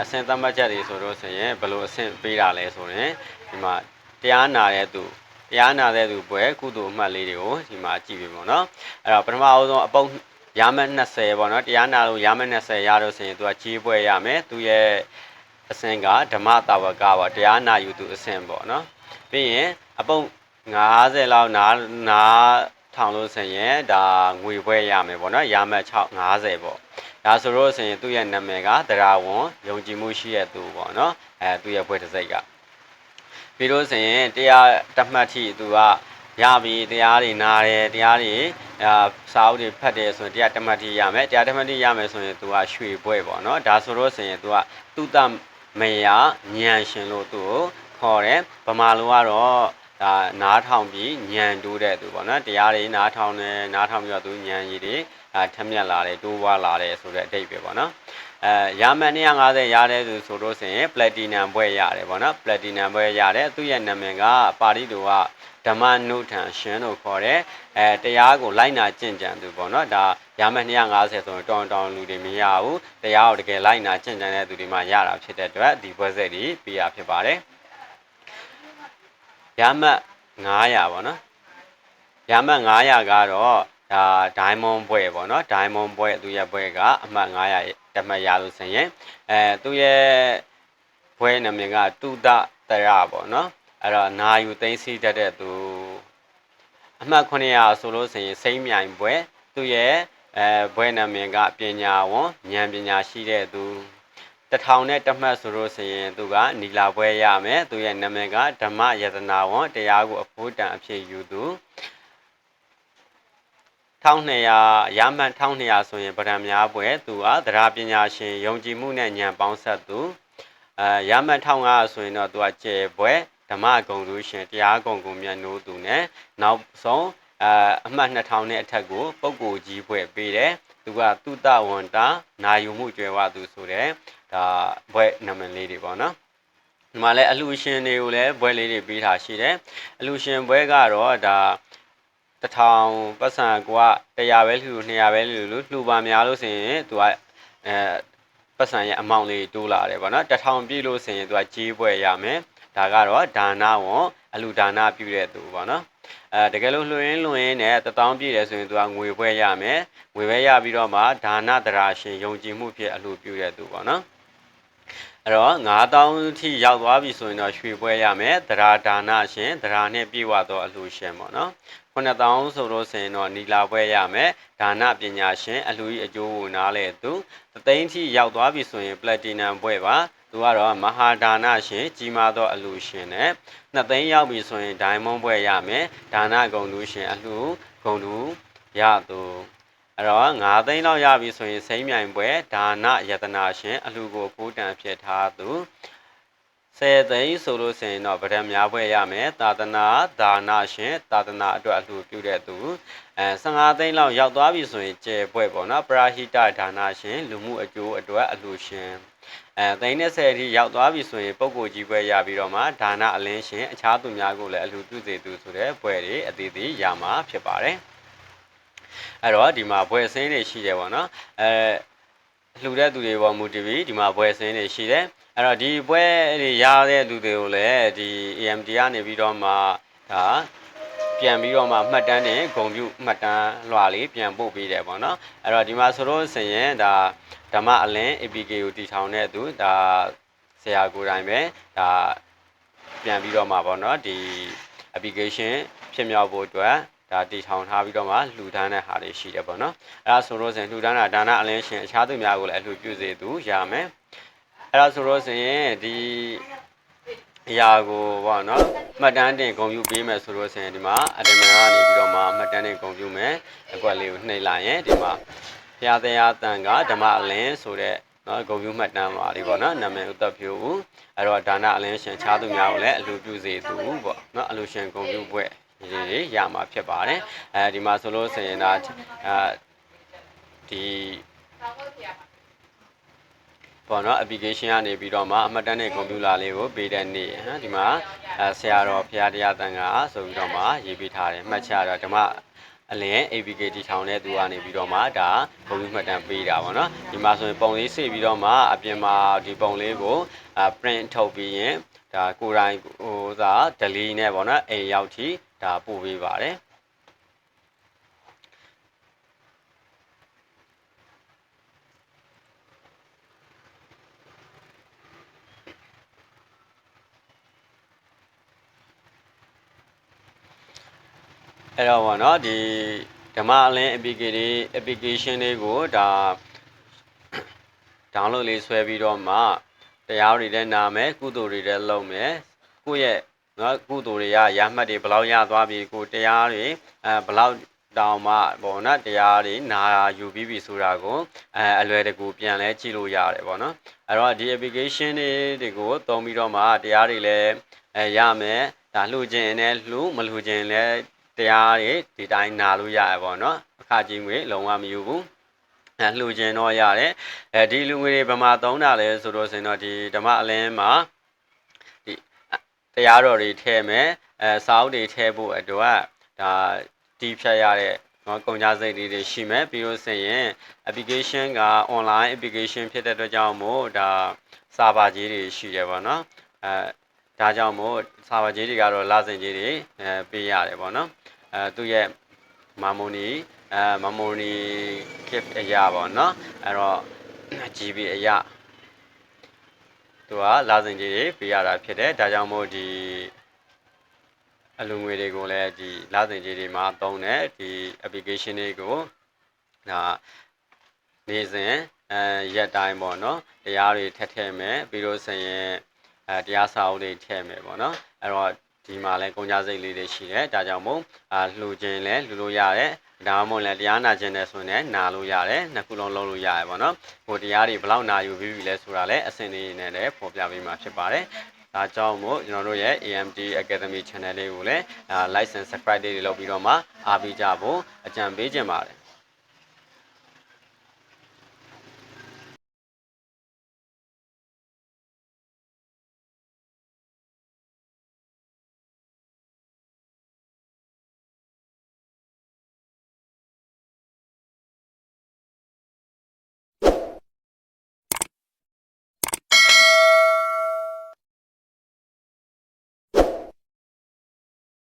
အဆင့်သတ်မှတ်ချက်တွေဆိုတော့ဆိုရင်ဘယ်လိုအဆင့်ပေးတာလဲဆိုရင်ဒီမှာတရားနာတဲ့သူပွဲကုသိုလ်အမှတ်လေးတွေကိုဒီမှာကြည့်ပြီပေါ့နော်အဲ့တော့ပထမအဆုံးအပုံရမယ်20ပေါ့နော်တရားနာလို့ရမယ်20ရလို့ဆိုရင်သူကကြီးပွဲရမယ်သူရဲ့အဆင့်ကဓမ္မတာဝကပေါ့တရားနာယူသူအဆင့်ပေါ့နော်ပြီးရင်အပုံ50လောက်နာထောင်လို့ဆိုရင်ဒါငွေပွဲရမယ်ပေါ့နော်ရမယ်50ပေါ့ဒါဆိုလို့ဆိုရင်သူ့ရဲ့နာမည်ကတရားဝန်ယုံကြည်မှုရှိတဲ့သူပေါ့နော်သူ့ရဲ့ဘွဲတစ်စိတ်ကပြီးလို့ဆိုရင်တရားတမှတ်ထိသူကရပြီတရားတွေနားတယ်တရားတွေစာအုပ်တွေဖတ်တယ်ဆိုရင်တရားတမှတ်ထိရမယ်တရားတမှတ်ထိရမယ်ဆိုရင်သူကရွှေဘွဲပေါ့နော်ဒါဆိုလို့ဆိုရင်သူကသူတမယဉာဏ်ရှင်လို့သူကိုခေါ်တယ်ဗမာလိုကတော့ဒါနားထောင်ပြီးဉာဏ်တိုးတဲ့သူပေါ့နော်တရားတွေနားထောင်တယ်နားထောင်ပြီးတော့သူဉာဏ်ရည်တွေထက်မြက်လာတယ်တိုးပွားလာတယ်ဆိုတဲ့အဓိပ္ပာယ်ပေါ့နော်ရမှန်250ရတဲ့သူဆိုလို့ဆိုရင် platinum ဘွဲရတယ်ပေါ့နော် platinum ဘွဲရတယ်သူ့ရဲ့နာမည်ကပါဠိတော်ကဓမ္မနုထံရှင်လို့ခေါ်တယ်တရားကိုလိုက်နာကျင့်ကြံသူပေါ့နော်ဒါရမှန်250ဆိုရင်တောင်လူတွေမရဘူးတရားကိုတကယ်လိုက်နာကျင့်ကြံတဲ့သူတွေမှရတာဖြစ်တဲ့အတွက်ဒီဘွဲစိတ်တွေပြရဖြစ်ပါတယ်ရမှတ်900ပေါ့နော်ရမှတ်900ကတော့ဒါဒိုင်းမွန်ဘွဲပေါ့နော်ဒိုင်းမွန်ဘွဲသူရဲ့ဘွဲကအမှတ်900တမှတ်ရလို့ဆိုရင်သူရဲ့ဘွဲနာမည်ကတုဒတရပေါ့နော်အဲ့တော့နာယူသိသိတတ်တဲ့သူအမှတ်900ဆိုလို့ဆိုရင်စိမ့်မြိုင်ဘွဲသူရဲ့ဘွဲနာမည်ကပညာဝန်ဉာဏ်ပညာရှိတဲ့သူ1000နဲ့တမှတ်ဆိုလို့ဆိုရင်သူကနီလာဘွဲရမယ်သူရဲ့နာမည်ကဓမ္မယတနာဝန်တရားကိုအဖို့တန်အဖြစ်ယူသူ1200ရမှန်1200ဆိုရင်ဗရံများပွဲသူကသရပညာရှင်ယုံကြည်မှုနဲ့ဉာဏ်ပေါင်းဆက်သူရမှန်1500ဆိုရင်တော့သူကကျေပွဲဓမ္မဂုံလူရှင်တရားဂုံကိုမြတ်နိုးသူနဲ့နောက်ဆုံးအမှတ်2000နဲ့အထက်ကိုပုဂ္ဂိုလ်ကြီးပွဲပေးတယ်သူကသုတဝန္တာနာယူမှုကြွယ်ဝသူဆိုတဲ့ဒါဘွဲနာမည်လေးတွေပေါ့နော်ဒီမှာလည်းအလှရှင်တွေကိုလည်းဘွဲလေးတွေပေးထားရှိတယ်အလှရှင်ဘွဲကတော့ဒါ1000ပတ်စံက100ပဲလှူ200ပဲလှူပါများလို့ဆိုရင်သူကပတ်စံရဲ့အမောင့်လေးတိုးလာတယ်ပေါ့နော်1000ပြည့်လို့ဆိုရင်သူကကြီးပွဲရမယ်ဒါကတော့ဒါနဝန်အလှဒါနပြုတဲ့သူပေါ့နော်တကယ်လို့လွှင်နဲ့1000ပြည့်တယ်ဆိုရင်သူကငွေပွဲရမယ်ငွေပွဲရပြီးတော့မှဒါနတရာရှင်ယုံကြည်မှုဖြစ်အလှပြုတဲ့သူပေါ့နော်အဲ့တော့9000ထိရောက်သွားပြီဆိုရင်တော့ရွှေပွဲရမယ်တရာဒါနရှင်တရာနဲ့ပြည့်ဝသောအလှရှင်ပေါ့နော်9000ဆိုလို့ဆိုရင်တော့နီလာပွဲရမယ်ဒါနပညာရှင်အလှကြီးအကျိုးကိုနားလဲသူသိန်းထိရောက်သွားပြီဆိုရင်ပလက်တီနမ်ပွဲပါသူကတော့မဟာဒါနရှင်ကြီးမားသောအလှရှင်နဲ့2သိန်းရောက်ပြီဆိုရင်ဒိုင်မွန်ပွဲရမယ်ဒါနဂုံလူရှင်အလှဂုံလူရသူအဲ့တော့9သိန်းလောက်ရပြီဆိုရင်စိမ့်မြိုင်ပွဲဒါနယတနာရှင်အလှကိုကိုးတန်ဖြစ်ထားသူ10သိန်းဆိုလို့ဆိုရင်တော့ဗရံများပွဲရမယ်သာသနာဒါနရှင်သာသနာအတွက်အလှပြုတဲ့သူ15သိန်းလောက်ရောက်သွားပြီဆိုရင်ကျေပွဲပေါ့နော်ပရာဟိတဒါနရှင်လူမှုအကျိုးအတွက်အလှရှင်သိန်း30အထိရောက်သွားပြီဆိုရင်ပုဂ္ဂိုလ်ကြီးပွဲရပြီးတော့မှဒါနအလင်းရှင်အခြားသူများကိုလည်းအလှပြုစေသူဆိုတဲ့ပွဲတွေအသေးသေးရမှာဖြစ်ပါတယ်အဲ့တော့ဒီမှာဘွဲစင်းတွေရှိတယ်ပေါ့နော်လှူတဲ့သူတွေပေါ်မူတည်ပြီးဒီမှာဘွဲစင်းတွေရှိတယ်အဲ့တော့ဒီဘွဲတွေရတဲ့လူတွေကိုလည်းဒီ AMD ကနေပြီးတော့မှဒါပြန်ပြီးတော့မှမှတ်တမ်းနဲ့ဂုဏ်ပြုမှတ်တမ်းလွှာလေးပြန်ပို့ပေးတယ်ပေါ့နော်အဲ့တော့ဒီမှာဆိုလို့ဆိုရင်ဒါဓမ္မအလင်း APK ကိုတည်ထောင်တဲ့သူဒါဆရာကိုယ်တိုင်ပဲဒါပြန်ပြီးတော့မှပေါ့နော်ဒီ application ဖြစ်မြောက်ဖို့အတွက်ဒါတည်ထောင်ထားပြီးတော့မှလှူဒန်းတဲ့ဟာတွေရှိတယ်ပေါ့နော်အဲ့ဒါဆိုလို့ဆိုရင်လှူဒန်းတာဒါနအလင်းရှင်အခြားသူများကိုလည်းအလှူပြုစေသူရမယ်အဲ့ဒါဆိုလို့ဆိုရင်ဒီအရာကိုပေါ့နော်မှတ်တမ်းတင်ဂုဏ်ပြုပေးမယ်ဆိုလို့ဆိုရင်ဒီမှာအတမန်ကနေပြီးတော့မှမှတ်တမ်းတင်ဂုဏ်ပြုမယ်အကွက်လေးကိုနှိပ်လိုက်ရင်ဒီမှာဘုရားတရားတန်ကဓမ္မအလင်းဆိုတဲ့နော်ဂုဏ်ပြုမှတ်တမ်းပါလေးပေါ့နော်နာမည်ဥတ္တဖြိုဦးအဲ့တော့ဒါနအလင်းရှင်ခြားသူများကိုလည်းအလှူပြုစေသူပေါ့နော်အလှူရှင်ဂုဏ်ပြုပွဲဒီရမှာဖြစ်ပါတယ်ဒီမှာဆိုလို့ဆိုရင်ဒါဒီပေါ့နော် application ကနေပြီးတော့မှအမှတ်တမ်းနဲ့ကွန်ပျူတာလေးကိုပေးတဲ့နေ့ဒီမှာဆရာတော်ဘုရားတရားတန်ခါဆိုပြီးတော့မှရေးပေးထားတယ်မှတ်ချတော့ဓမ္မ အလင်း APK တီထောင်တဲ့သူကနေပြီးတော့မှဒါဂုဏ်ပြုမှတ်တမ်းပေးတာပေါ့နော်ဒီမှာဆိုရင်ပုံလေးစိတ်ပြီးတော့မှအပြင်မှာဒီပုံလေးကိုprint ထုတ်ပြီးရင်ဒါကိုယ်တိုင်ဟိုသာ delete နဲ့ပေါ့နော်အိမ်ရောက်ထိဒါပို့ပေးပါတယ်အဲ့တော့ပေါ့နော်ဒီဓမ္မအလင်း application တွေကိုဒါ download လေးဆွဲပြီးတော့မှတရားတွေလည်းနာမယ်ကုသိုလ်တွေလည်းလုပ်မယ်ကိုယ့်ရဲ့နော်ကုသိုလ်တွေကရမှတ်တွေဘယ်လောက်ရသွားပြီကိုတရားတွေဘယ်လောက်တောင်မှပေါ့နော်တရားတွေနာယူပြီးပြီဆိုတာကိုအလွယ်တကူပြန်လဲကြည့်လို့ရတယ်ပေါ့နော်အဲ့တော့ဒီ application တွေကိုသုံးပြီးတော့မှတရားတွေလည်းရမယ်ဒါလှူခြင်းနဲ့လှူမလှူခြင်းလည်းတရားတွေဒီတိုင်းနာလို့ရတယ်ပေါ့နော်အခကြီးငွေလုံးဝမယူဘူးလှူခြင်းတော့ရတယ်ဒီလူငွေတွေဗမာသုံးတာလဲဆိုတော့ဆိုရင်တော့ဒီဓမ္မအလင်းမှာဒီတရားတော်တွေထည့်မယ်စာအုပ်တွေထည့်ဖို့အတွက်ဒါတီးဖြတ်ရတဲ့နော်ကုန်ကြစိတ်တွေရှိမယ်ပြီးလို့ဆိုရင် application က online application ဖြစ်တဲ့အတွက်ကြောင့်မို့ဒါစာပါကြီးတွေရှိတယ်ပေါ့နော်ဒါကြောင့်မို့စာပါကြီးတွေကတော့လစဉ်ကြီးတွေပေးရတယ်ပေါ့နော်သူ့ရဲ့memory keep အရာပေါ့နော်အဲ့တော့ GB အရာသူကလာစဉ်ကြီးတွေပေးရတာဖြစ်တယ်ဒါကြောင့်မို့ဒီအလူငွေတွေကိုလည်းဒီလာစဉ်ကြီးတွေမှာသုံးတယ်ဒီ application တွေကိုဒါနေ့စဉ်ရက်တိုင်းပေါ့နော်တရားတွေထည့်ထည့်မယ်ပြီးလို့ဆိုရင်တရားစာအုပ်တွေထည့်မယ်ပေါ့နော်အဲ့တော့ဒီမှာလဲကုန်ကြစိတ်လေးတွေရှိတယ်ဒါကြောင့်မို့လှူခြင်းလဲလှူလို့ရတယ်ဒါမှမဟုတ်လဲတရားနာခြင်းနဲ့ဆိုရင်နာလို့ရတယ်နှစ်ခုလုံးလုံးလို့ရတယ်ပေါ့နော်ဟိုတရားတွေဘယ်လောက်နာယူပြီးပြီလဲဆိုတာလဲအစင်းလေးနဲ့လည်းပေါ်ပြပေးမှာဖြစ်ပါတယ်ဒါကြောင့်မို့ကျွန်တော်တို့ရဲ့ AMD Academy Channel လေးကိုလည်းlike and subscribe လေးတွေလုပ်ပြီးတော့မှအားပေးကြဖို့အကြံပေးချင်ပါတယ်